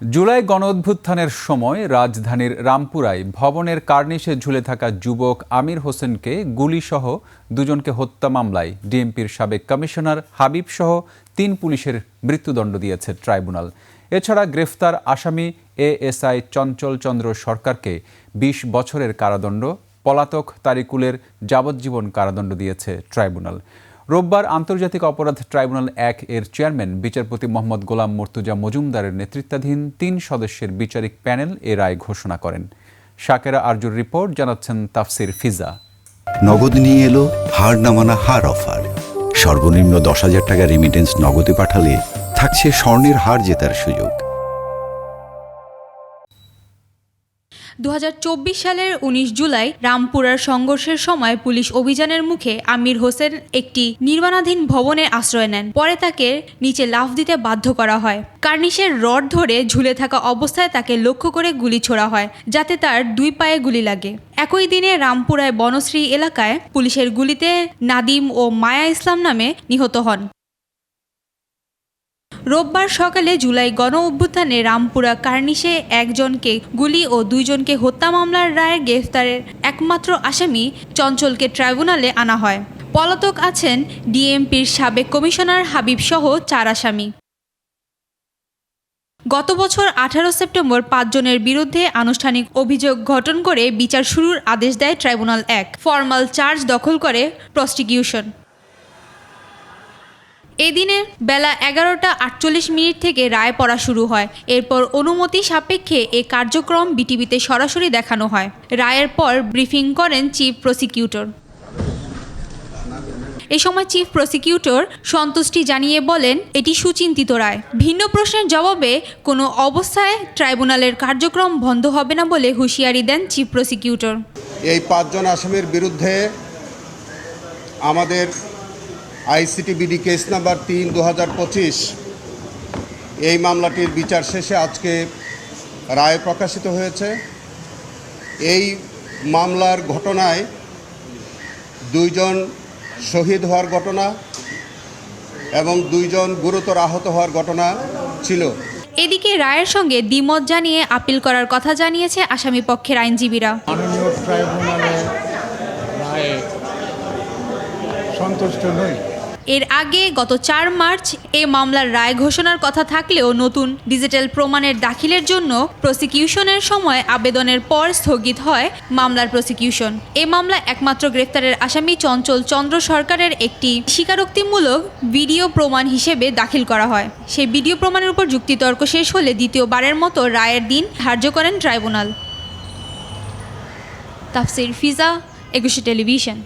জুলাই গণঅভ্যুত্থানের সময় রাজধানীর রামপুরায় ভবনের কার্নিশে ঝুলে থাকা যুবক আমির হোসেনকে গুলিসহ দুজনকে হত্যা মামলায় ডিএমপির সাবেক কমিশনার হাবিবসহ 3 পুলিশের মৃত্যুদণ্ড দিয়েছে ট্রাইব্যুনাল। এছাড়া গ্রেফতার আসামি এএসআই চঞ্চল চন্দ্র সরকারকে 20 বছরের কারাদণ্ড, পলাতক তারিকুলের যাবজ্জীবন কারাদণ্ড দিয়েছে ট্রাইব্যুনাল। রোববার আন্তর্জাতিক অপরাধ ট্রাইব্যুনাল 1 এর চেয়ারম্যান বিচারপতি মোহাম্মদ গোলাম মর্তুজা মজুমদারের নেতৃত্বাধীন 3 সদস্যের বিচারিক প্যানেল এ রায় ঘোষণা করেন। শাকেরা আরজুর রিপোর্ট, জানাচ্ছেন তাফসির ফিজা। নগদ নিয়ে এলো হার না মানা হার অফার। সর্বনিম্ন 10,000 টাকা রেমিটেন্স নগদে পাঠালে থাকছে স্বর্ণের হার জেতার সুযোগ। 2024 সালের 19 জুলাই রামপুরার সংঘর্ষের সময় পুলিশ অভিযানের মুখে আমির হোসেন একটি নির্মাণাধীন ভবনে আশ্রয় নেন। পরে তাকে নিচে লাফ দিতে বাধ্য করা হয়। কার্নিশের রড ধরে ঝুলে থাকা অবস্থায় তাকে লক্ষ্য করে গুলি ছোড়া হয়, যাতে তার 2 পায়ে গুলি লাগে। একই দিনে রামপুরায় বনশ্রী এলাকায় পুলিশের গুলিতে নাদিম ও মায়া ইসলাম নামে নিহত হন। রোববার সকালে জুলাই গণ অভ্যুত্থানে রামপুরা কার্নিশে একজনকে গুলি ও 2 জনকে হত্যা মামলার রায়ে গ্রেফতারের একমাত্র আসামি চঞ্চলকে ট্রাইব্যুনালে আনা হয়। পলাতক আছেন ডিএমপির সাবেক কমিশনার হাবিব সহ 4 আসামি। গত বছর 18 সেপ্টেম্বর 5 জনের বিরুদ্ধে আনুষ্ঠানিক অভিযোগ গঠন করে বিচার শুরুর আদেশ দেয় ট্রাইব্যুনাল 1। ফরমাল চার্জ দখল করে প্রসিকিউশন। এদিনে বেলা 11:48 থেকে রায় পড়া শুরু হয়। এরপর অনুমতি সাপেক্ষে এ কার্যক্রম বিটিভিতে সরাসরি দেখানো হয়। রায়ের পর ব্রিফিং করেন চিফ প্রসিকিউটর। এ সময় চিফ প্রসিকিউটর সন্তুষ্টি জানিয়ে বলেন, এটি সুচিন্তিত রায়। ভিন্ন প্রশ্নের জবাবে কোনো অবস্থায় ট্রাইব্যুনালের কার্যক্রম বন্ধ হবে না বলে হুঁশিয়ারি দেন চিফ প্রসিকিউটর। এই 5 জন আসামির বিরুদ্ধে আমাদের ICTBD কেস নাম্বার 3/2025 এই মামলাটির বিচার শেষে আজকে রায় প্রকাশিত হয়েছে। এই মামলার ঘটনায় 2 জন শহীদ হওয়ার ঘটনা এবং 2 জন গুরুতর আহত হওয়ার ঘটনা ছিল। এদিকে রায়ের সঙ্গে দ্বিমত জানিয়ে আপিল করার কথা জানিয়েছে আসামি পক্ষের আইনজীবীরা। মাননীয় ট্রাইব্যুনালের রায়ে সন্তুষ্ট নই। এর আগে গত 4 মার্চ এ মামলার রায় ঘোষণার কথা থাকলেও নতুন ডিজিটাল প্রমাণের দাখিলের জন্য প্রসিকিউশনের সময় আবেদনের পর স্থগিত হয় মামলার প্রসিকিউশন। এ মামলায় একমাত্র গ্রেফতারের আসামি চঞ্চল চন্দ্র সরকারের একটি স্বীকারোক্তিমূলক ভিডিও প্রমাণ হিসেবে দাখিল করা হয়। সেই ভিডিও প্রমাণের উপর যুক্তিতর্ক শেষ হলে দ্বিতীয়বারের মতো রায়ের দিন ধার্য করেন ট্রাইব্যুনাল। তাফসির ফিজা, 21 টেলিভিশন।